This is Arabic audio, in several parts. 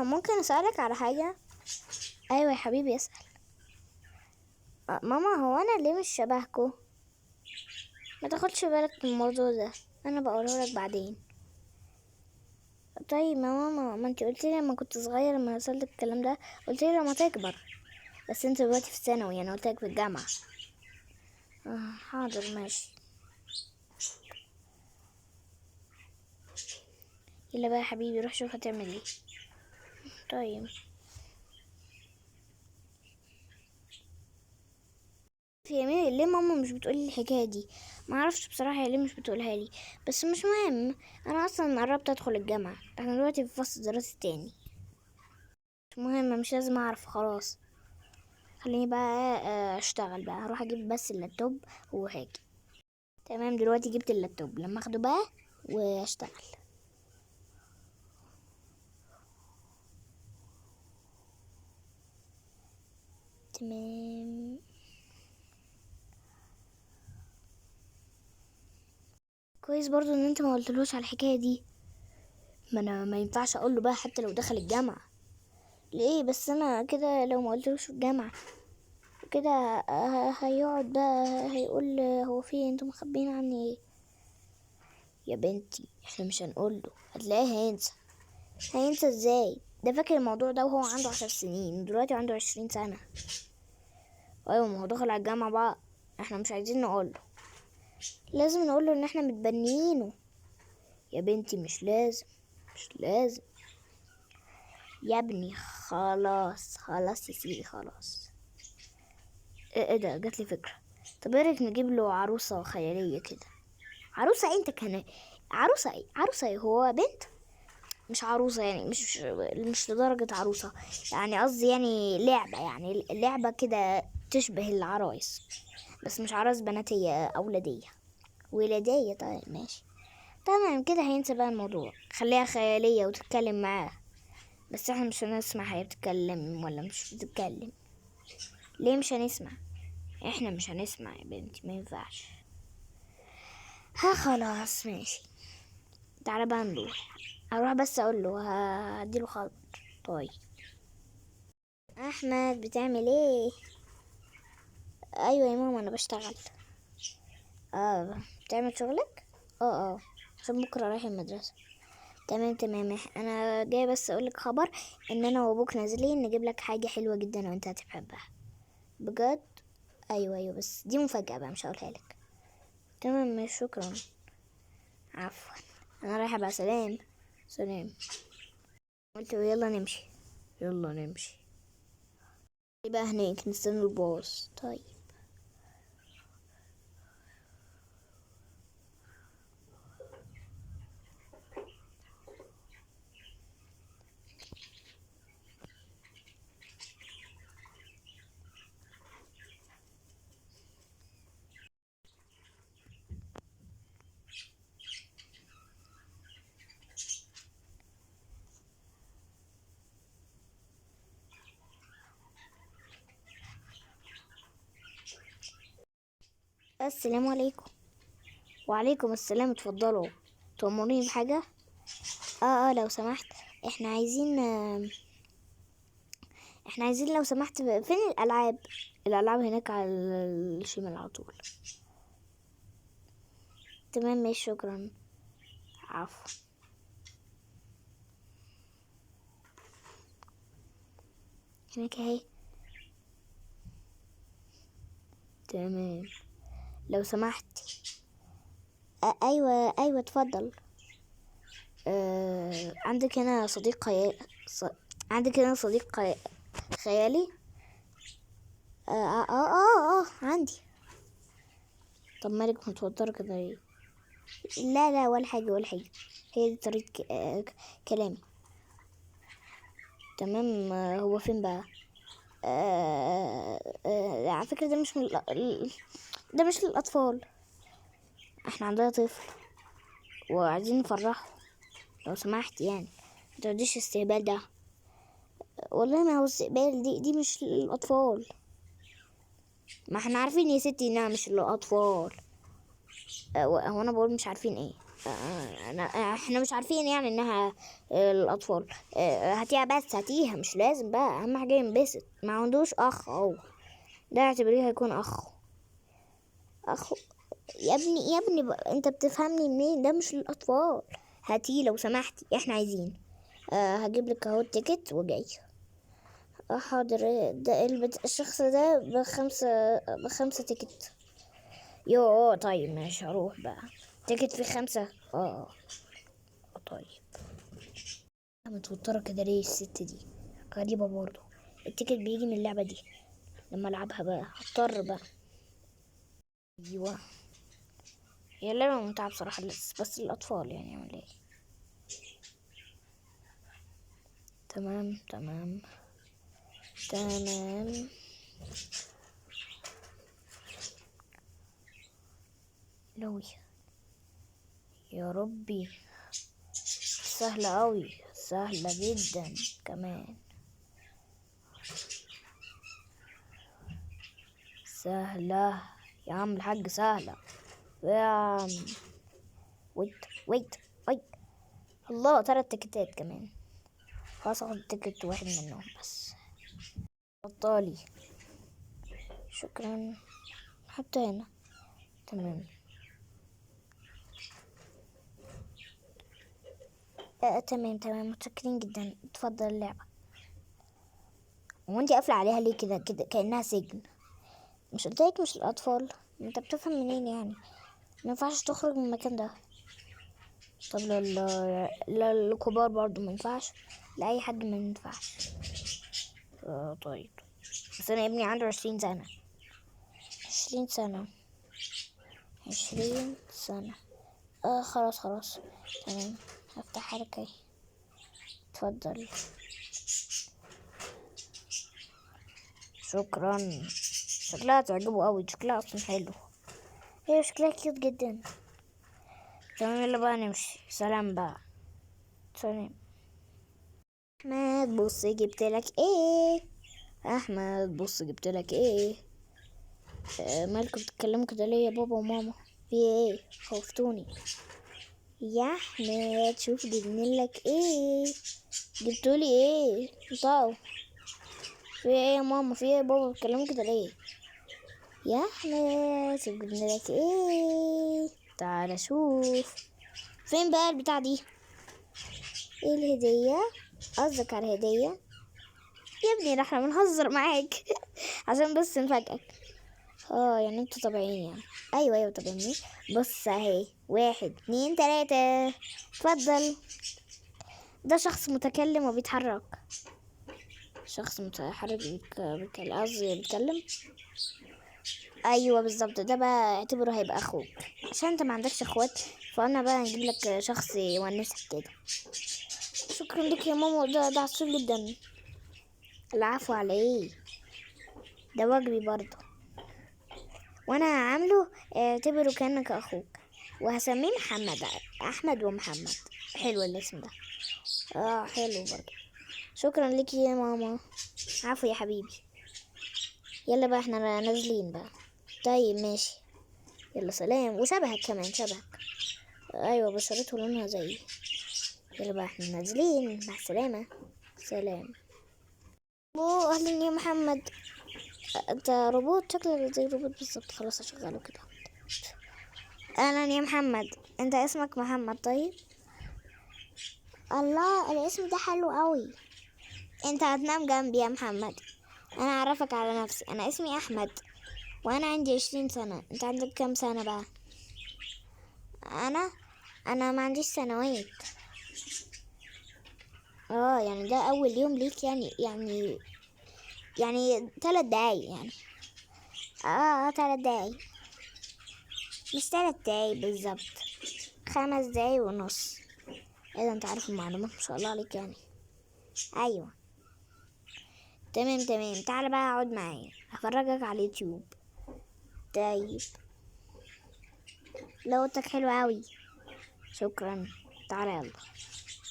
ماما ممكن اسألك على حاجة؟ ايوه يا حبيبي اسأل. ماما هو انا ليه مش شبهكو؟ ما تاخدش بالك من الموضوع ده، انا بقوله لك بعدين. طيب يا ماما، ما انت قلت لي لما كنت صغير لما وصلت الكلام ده قلت لي لما تكبر، بس انت دلوقتي في ثانوي، انا قلت لك في الجامعة. حاضر ماشي. يلا بقى يا حبيبي روح شوف هتعمل ايه. طيب في يمين ليه ماما مش بتقولي الحكايه دي؟ ما اعرفش بصراحه هي ليه مش بتقولها لي، بس مش مهم. انا اصلا قربت ادخل الجامعه، احنا دلوقتي في فصل دراسي تاني. مش مهم، مش لازم اعرف خلاص. خليني بقى اشتغل بقى، هروح اجيب بس اللابتوب وهاجي. تمام دلوقتي جبت اللابتوب، لما اخده بقى واشتغل. تمام. كويس برضو ان انت ما قلتلوش على الحكايه دي. ما انا ما ينفعش اقول له بقى حتى لو دخل الجامعه. ليه بس؟ انا كده لو ما قلتلوش في الجامعه كده هيقعد بقى هيقول هو في إيه؟ انتوا مخبيين عني ايه؟ يا بنتي احنا مش هنقوله، هتلاقيه هينسى. هينسى ازاي؟ ده فاكر الموضوع ده وهو عنده 10 سنين، دلوقتي عنده 20 سنة. ايوه ما هو دخل على الجامعة بقى، احنا مش عايزين نقوله. لازم نقوله ان احنا متبنيينه. يا بنتي مش لازم، مش لازم يا ابني. خلاص خلاص يا سيدي خلاص. ايه ده، جاتلي فكرة. طب ايه رأيك نجيب له عروسة خيالية كده؟ عروسة إيه؟ انت كان عروسة ايه؟ عروسة ايه؟ هو بنت؟ مش عروسة يعني، مش لدرجة عروسة. يعني قصدي يعني لعبة، يعني لعبة كده تشبه العرايس، بس مش عرايس بناتية، أولادية ولادية. طيب ماشي تمام كده، هينسى بقى الموضوع. خليها خيالية وتتكلم معاه، بس احنا مش هنسمع هي بتتكلم ولا مش بتتكلم. ليه مش هنسمع؟ احنا مش هنسمع يا بنتي، ما ينفعش. ها خلاص ماشي. تعالى بقى نروح، اروح بس اقول له هديله خبر. طيب احمد بتعمل ايه؟ ايوه يا ماما انا بشتغل. اه بتعمل شغلك. اه عشان بكره رايح المدرسه. تمام تمام، انا جاي بس اقولك خبر ان انا وابوك نازلين نجيب لك حاجه حلوه جدا وانت هتحبها. بجد؟ ايوه بس دي مفاجاه بقى مش هقولها لك. تمام ماشي شكرا. عفوا. انا رايحه بقى، سلام. سلام. قلت له يلا نمشي. يلا نمشي. يبقى هناك نستنى الباص. طيب السلام عليكم. وعليكم السلام، اتفضلوا. تأمروني بحاجة؟ لو سمحت. احنا عايزين احنا عايزين لو سمحت، فين الألعاب؟ الألعاب هناك على الشمال على طول. تمام ماشي شكرا. عفوا. هناك اهي. تمام لو سمحت. ايوه اتفضل. عندك هنا صديق عندك هنا صديق خيالي. عندي. طب مالك متوترة كده ليه؟ لا ولا حاجة ولا حاجة، هي دي طريقة كلامي. تمام. هو فين بقى؟ على فكرة ده مش ده مش للأطفال. احنا عندنا طفل وعايزين نفرحه، لو سمحت يعني متقعديش استهبال ده. والله ما هو استقبال، دي مش للأطفال. ما احنا عارفين يا ستي انها مش للأطفال. هو انا بقول مش عارفين ايه؟ احنا مش عارفين يعني انها الاطفال. هاتيها بس هاتيها، مش لازم بقى، اهم حاجه ينبسط. ما عندوش اخ اهو، ده اعتبريه هيكون اخ. يا ابني انت بتفهمني منين؟ ده مش للاطفال. هاتيه لو سمحتي، احنا عايزين. هجيب لك اهو التيكت وجاي. حاضر. ده الشخص ده بخمسة تيكت. طيب ماشي، هروح بقى. تيكت في 5. طيب. متوترة كده ليه الست دي؟ غريبة برضو. التيكت بيجي من اللعبة دي، لما العبها بقى هضطر بقى. ايوه، هي لعبة ممتعة بصراحة، بس الأطفال يعني يعمل ايه. تمام تمام تمام. لوي، يا ربي، سهلة أوي، سهلة جدا كمان، سهلة يا عم الحاج، سهلة يا عم. ويت ويت ويت. الله، 3 تيكتات كمان. خلاص اخد تيكت واحد منهم بس. بطالي. شكرا. حتى هنا. تمام. تمام تمام، متشكرين جدا، اتفضل اللعبة. وانتي قافلة عليها ليه كده كده كأنها سجن؟ مش قلتلك مش الأطفال؟ انت بتفهم منين يعني؟ مينفعش تخرج من المكان ده. طب للكبار برضو مينفعش؟ لأي حد مينفعش. طيب. بس أنا ابني عنده 20 سنة. 20 سنة. 20 سنة. خلاص خلاص. تمام. هفتح حركة. اتفضل. شكرا. شكلها تعجبه قوي، شكلها اصلا حلو. هي شكلها كيوت جدا. تمام، يلا بقى نمشي، سلام بقى. سلام. احمد بص جبتلك ايه. احمد بص جبتلك ايه. مالكم بتتكلموا كده ليه يا بابا وماما؟ في ايه؟ خوفتوني. يا احمد شوف جبنلك ايه. جبتولي ايه؟ طاو. في ايه يا ماما؟ في ايه يا بابا بتتكلموا كده ليه؟ يا احمد شوف جبنلك ايه. تعال شوف. فين بقى البتاع دي؟ ايه الهدية؟ قصدك على الهدية يا ابني؟ احنا بنهزر معاك عشان بس نفاجئك. يعني انتوا طبيعيين يعني. ايوه ايوه طبيعيين. بص اهي، 1 2 3. اتفضل. ده شخص متكلم وبيتحرك. شخص متحرك قصدي بيتكلم. ايوه بالظبط، ده بقى اعتبره هيبقى اخوك، عشان انت ما عندكش اخوات، فانا بقى نجيب لك شخص يونسك كده. شكرا لك يا ماما، ده عسول جدا. العفو على ايه، ده واجبي برضه، وانا عامله اعتبره كأنك اخوك. وهسميه محمد. احمد ومحمد. حلو الاسم ده. حلو برضه. شكرا لك يا ماما. عفو يا حبيبي. يلا بقى احنا نازلين بقى. طيب ماشي. يلا سلام. وشبهك كمان شبهك. ايوه بشرته لونها زي. يلا بقى احنا نازلين، مع السلامة. سلام. اهلا يا محمد. انت روبوت، شكلك زي روبوت بالظبط. خلاص اشغله كده. اهلا يا محمد. انت اسمك محمد؟ طيب. الله، الاسم ده حلو قوي. انت هتنام جنبي يا محمد. انا اعرفك على نفسي، انا اسمي احمد، وانا عندي 20 سنة. انت عندك كام سنة بقى؟ انا ما عنديش سنوات. يعني ده اول يوم ليك يعني 3 دقايق يعني. 3 دقايق. مش 3 دقايق بالظبط، 5 دقايق ونص. اذا انت عارف المعلومات ما شاء الله عليك يعني. ايوه. تمام تمام، تعال بقى اقعد معايا هفرجك على اليوتيوب. طيب. لوتك حلو قوي. شكرا. تعال يلا،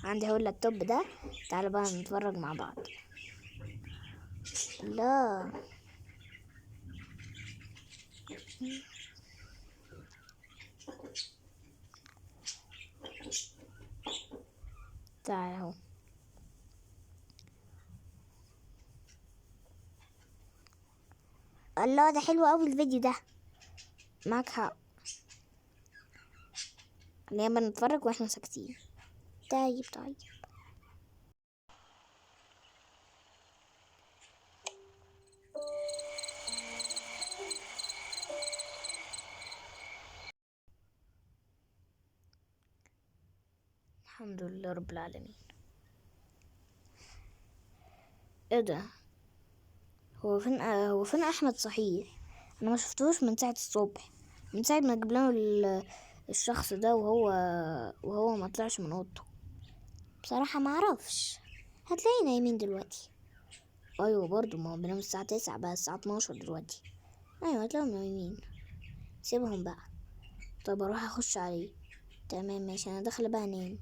عندي هو اللابتوب ده. تعال بقى نتفرج مع بعض. لا. تعال اهو. الله ده حلو قوي الفيديو ده، معاك حق. خلينا بنتفرج واحنا ساكتين. طيب الحمد لله رب العالمين. ايه ده؟ هو فين احمد صحيح؟ انا ما شفتوش من ساعة الصبح، من ساعة ما جبنا الشخص ده وهو ما طلعش من اوضته. بصراحة ما اعرفش، هتلاقي نايمين دلوقتي. ايوه برضو، ما هو بينام الساعة 9 بقى الساعة 12 دلوقتي. ايوه هتلاقيهم نايمين، سيبهم بقى. طب اروح اخش عليه. تمام ماشي، انا داخلة بقى انام.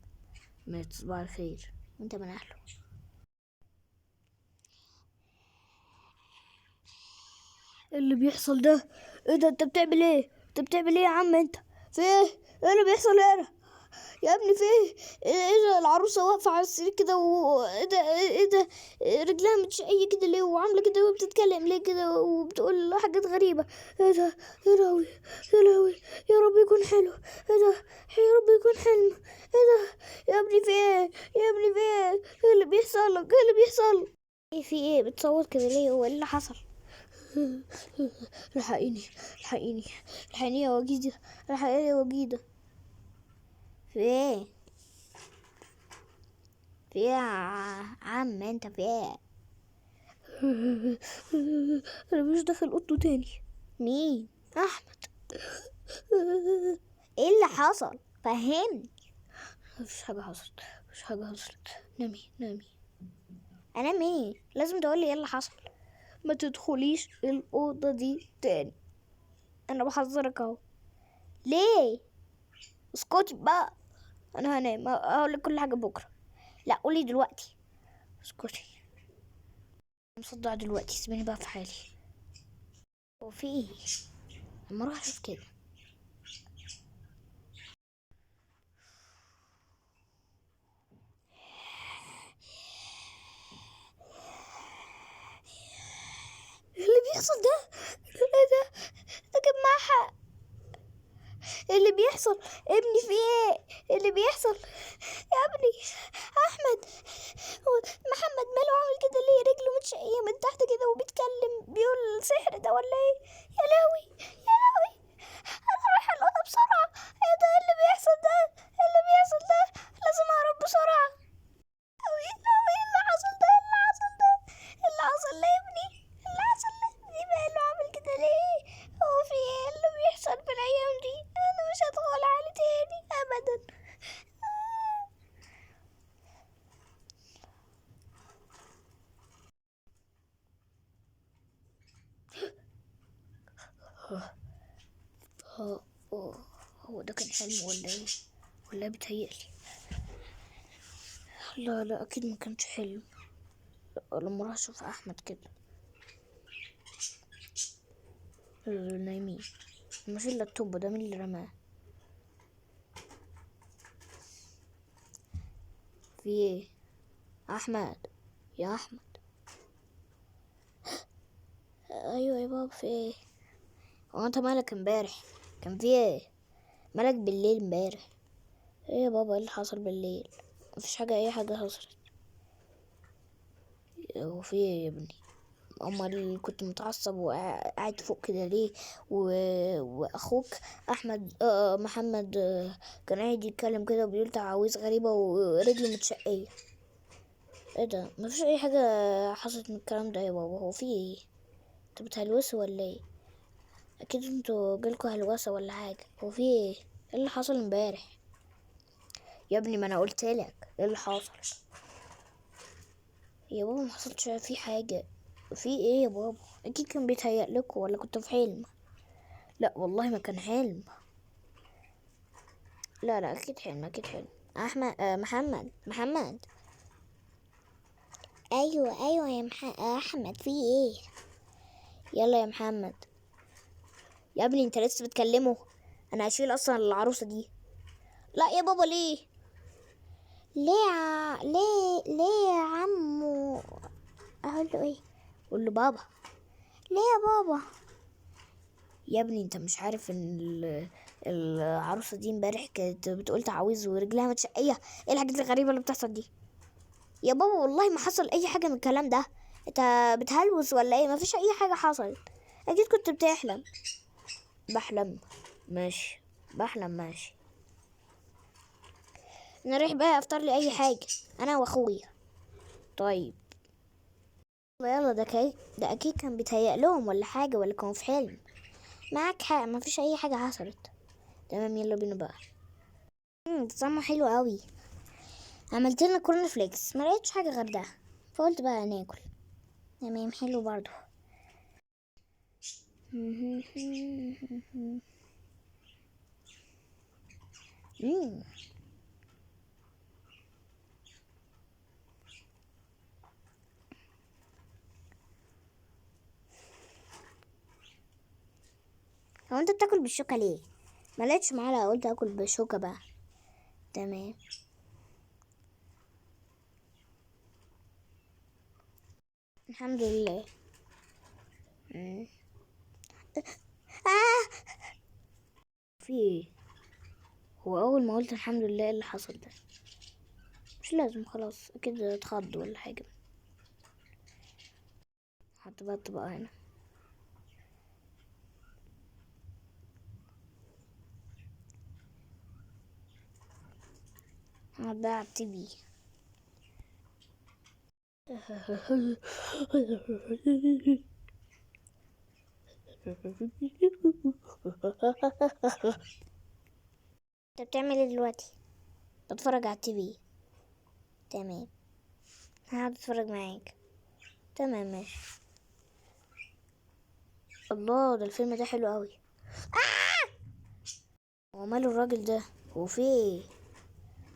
ماشي، صباح الخير، وانت من اهله. إيه اللي بيحصل ده؟ ايه ده؟ انت بتعمل ايه؟ انت بتعمل ايه يا عم انت؟ في ايه؟ ايه اللي بيحصل هنا يا ابني؟ في ايه؟ ايه ده؟ العروسه واقفه على السرير كده، ايه ده؟ ايه ده؟ رجلها متشقيه كده ليه؟ وعامله كده وبتتكلم ليه كده وبتقول حاجات غريبه؟ ايه ده؟ يا لهوي يا لهوي، يا رب يكون حلو. ايه ده؟ يا رب يكون حلم. ايه ده يا ابني؟ في ايه يا ابني؟ في ايه؟ ايه اللي بيحصل لك؟ ايه اللي بيحصل؟ ايه في ايه؟ بتصوت كده ليه؟ هو ايه اللي حصل؟ الحقيني الحقيني الحقيني يا وجيدة، الحقيني يا وجيدة. في ايه؟ في ايه يا عم انت؟ في ايه؟ انا مش داخل اوضته تاني. مين؟ احمد. ايه اللي حصل؟ فهمني. مفيش حاجة حصلت، مفيش حاجة حصلت. نامي نامي. انام ايه؟ لازم تقولي ايه اللي حصل. ما تدخليش الأوضة دي تاني، انا بحذرك اهو. ليه؟ اسكتي بقى، انا هنام، هقولك كل حاجة بكرة. لا قولي دلوقتي. اسكتي، مصدع دلوقتي، سيبيني بقى في حالي. هو في ايه؟ لما اروح اشوف كده. إيه اللي بيحصل ده؟ ايه ده كان معاه حق. إيه اللي بيحصل؟ ابني في ايه؟ إيه اللي بيحصل يا ابني؟ احمد، هو محمد ماله عامل كده ليه؟ رجله متشقيه من تحت كده وبيتكلم بيقول سحر ده ولا ايه؟ يا لهوي يا لهوي، انا رايحه الاوضه بسرعه. ايه ده؟ إيه اللي بيحصل ده؟ إيه اللي بيحصل ده؟ لازم اهرب بسرعه. أوي أوي، إيه اللي حصل ده؟ إيه اللي حصل ده؟ إيه اللي حصل لابني؟ إيه اللي حصل لابني؟ ماله عامل كده ليه؟ هو في ايه اللي بيحصل في الأيام دي؟ أنا مش هدخل عليه تاني أبدا. هو هو ده كان حلم ولا ايه؟ ولا بيتهيألي؟ لا لا، أكيد ما كانش حلم. لما راح أشوف أحمد كده. نايمين. مش اللابتوب ده، مين اللي رماه؟ في ايه؟ أحمد، يا أحمد. أيوة يا بابا، في ايه؟ هو انت مالك امبارح؟ كان في ايه؟ مالك بالليل امبارح؟ ايه يا بابا؟ ايه اللي حصل بالليل؟ مفيش حاجة، اي حاجة حصلت. هو في ايه يا ابني؟ امال كنت متعصب وقاعد فوق كده ليه؟ واخوك احمد محمد كان قاعد يتكلم كده وبيقول تعاويذ غريبة ورجله متشقية. ايه ده؟ مفيش اي حاجة حصلت من الكلام ده يا بابا. هو في ايه؟ انتوا بتهلوسوا ولا ايه؟ اكيد انتوا جالكوا هلوسة ولا حاجة. هو في ايه؟ ايه اللي حصل امبارح يا ابني؟ ما انا قلت لك ايه اللي حصل يا بابا. ما حصلش في حاجه. في ايه يا بابا؟ اكيد كان بيتهيأ لكم ولا كنت في حلم. لا والله ما كان حلم. لا لا، اكيد حلم، اكيد حلم. احمد محمد. ايوه يا احمد، في ايه؟ يلا يا محمد. يا ابني انت لسه بتكلمه؟ انا هشيل اصلا العروسه دي. لا يا بابا، ليه؟ ليه يا عمو؟ اقول له ايه؟ اقول له بابا. ليه يا بابا؟ يا ابني انت مش عارف ان العروسه دي امبارح كانت بتقول تعويذ ورجلها متشقيه؟ ايه الحاجات الغريبه اللي بتحصل دي؟ يا بابا والله ما حصل اي حاجه من الكلام ده. انت بتهلوس ولا ايه؟ ما فيش اي حاجه حصلت. اكيد كنت بتحلم. بحلم؟ ماشي، بحلم ماشي. انا رايح بقى افطر لي اي حاجه، انا واخويا. طيب يلا، ده اكيد كان بيتهيأ لهم ولا حاجه، ولا كانوا في حلم. معاك حق، ما فيش اي حاجه حصلت. تمام، يلا بينا بقى. طعمه حلو قوي. عملت لنا كورن فليكس، ما لقيتش حاجه غير ده، فقلت بقى ناكل. تمام، حلو برضو. مم. هو انت بتاكل بالشوكة ليه؟ ما لقيتش معلقة، قلت اكل بالشوكة بقى. تمام. الحمد لله. مم. آه! في ايه؟ هو اول ما قلت الحمد لله، إيه اللي حصل ده؟ مش لازم، خلاص اكيد اتخض ولا حاجة. حط بقى الطبق هنا. هقعد بقى ابتدي بيه. انت بتعمل ايه دلوقتي؟ بتفرج على التي في. تمام، هقعد اتفرج معاك. تمام ماشي. الله، ده الفيلم ده حلو قوي. هو ماله الراجل ده؟ هو في ايه؟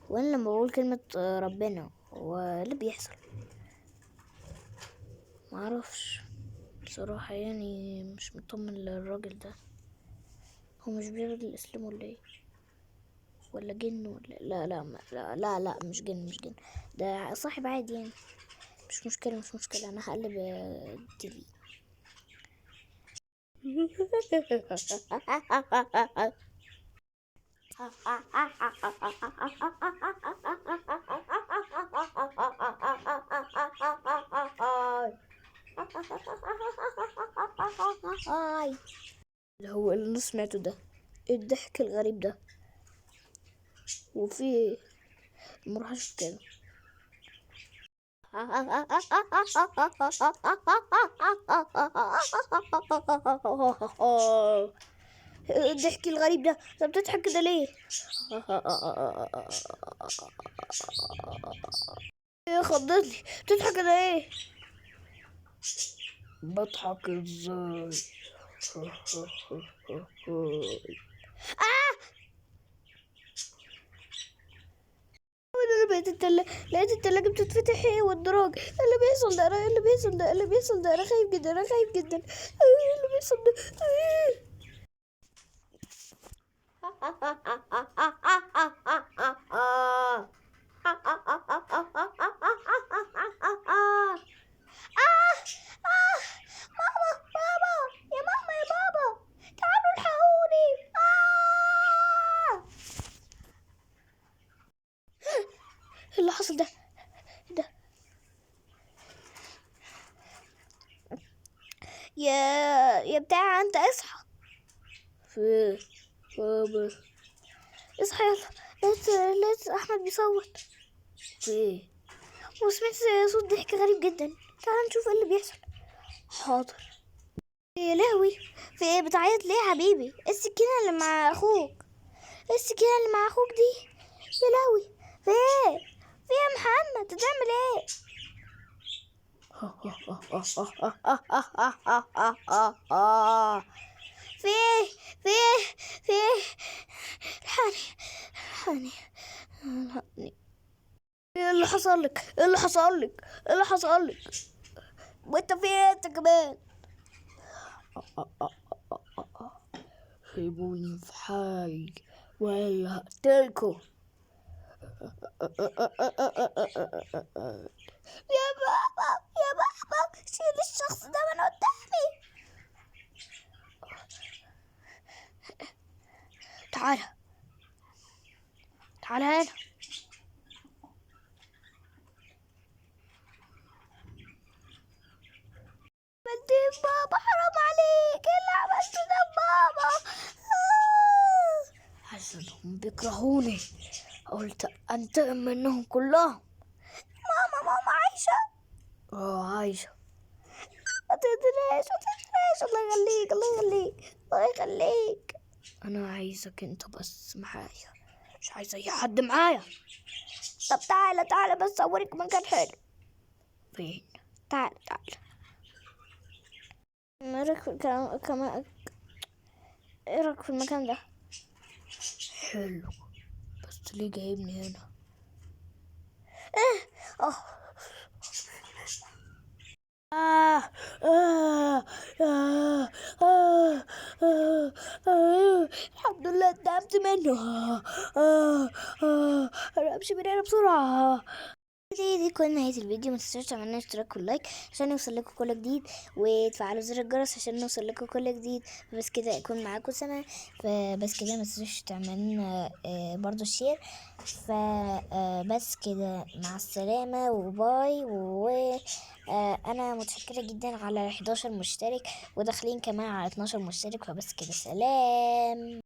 وانا لما بقول كلمة ربنا هو إيه اللي بيحصل؟ معرفش بصراحة، يعني مش مطمن للراجل ده. هو مش بيرضى الاسلام ولا ايه؟ ولا جن؟ ولا لا مش جن، مش جن. ده صاحب عادي يعني. مش مشكلة، مش مشكلة، انا هقلب التي في. اللي هو اللي انا سمعته ده، ايه الضحك الغريب ده؟ وفي مروح اشوف كده. الضحك الغريب ده، طب بتضحك كده ليه؟ ايه خضتني؟ بتضحك كده ايه؟ بضحك ازاي؟ انا لقيت التلاجة بتتفتح، ايه والدراج؟ إيه اللي بيحصل ده؟ ايه اللي بيحصل ده؟ إيه اللي بيحصل ده؟ انا خايف جدا، انا خايف جدا. ايه اللي بيحصل ده؟ ماما، بابا، يا ماما يا بابا، تعالوا الحقوني. ايه اللي حصل ده؟ إيه ده؟ يا بتاع انت اصحى. في بابا، اصحى يلا. لقيت احمد بيصوت. في ايه؟ وسمعت صوت ضحك غريب جدا. تعال نشوف ايه اللي بيحصل. حاضر. يا لهوي، في ايه؟ بتعيط ليه يا حبيبي؟ إيه السكينة اللي مع اخوك؟ إيه السكينة اللي مع اخوك دي؟ يا لهوي، في ايه؟ في ايه يا محمد؟ بتعمل ايه؟ في ايه؟ في ايه؟ في ايه؟ الحقني، الحقني. ايه اللي حصل لك؟ ايه اللي حصل لك؟ ايه اللي حصل لك؟ وانت في ايه انت كمان؟ سيبوني في حالي ولا هقتلكوا. يا بابا يا بابا شيل الشخص ده من قدامي. تعالى تعالى هنا. عملت ايه بابا؟ حرام عليك، ايه اللي عملته ده بابا؟ حسيتهم بيكرهوني، قلت انتقم منهم كلهم. ماما عايشة؟ عايشة. ما تقتلهاش ما تقتلهاش، الله يخليك الله يخليك الله يخليك. انا عايزك انت بس معايا، مش عايز اي حد معايا. طب تعالى بس اوريك مكان حلو. فين؟ تعالى. ايه رايك في كمان ايه رايك في المكان ده؟ حلو، بس ليه جايبني هنا؟ اه آه آه آه آه آه الحمد لله انتهمت منه. انا امشي من هنا بسرعة. دي كل نهاية الفيديو. ما تنسوش تعملوا اشتراك ولايك عشان يوصل لكم كل جديد، وتفعلوا زر الجرس عشان يوصل لكم كل جديد. بس كده يكون معاكم سما. فبس كده ما تنسوش تعملوا برضو الشير. فبس كده مع السلامة وباي. وانا متشكرة جدا على 11 مشترك، وداخلين كمان على 12 مشترك. فبس كده سلام.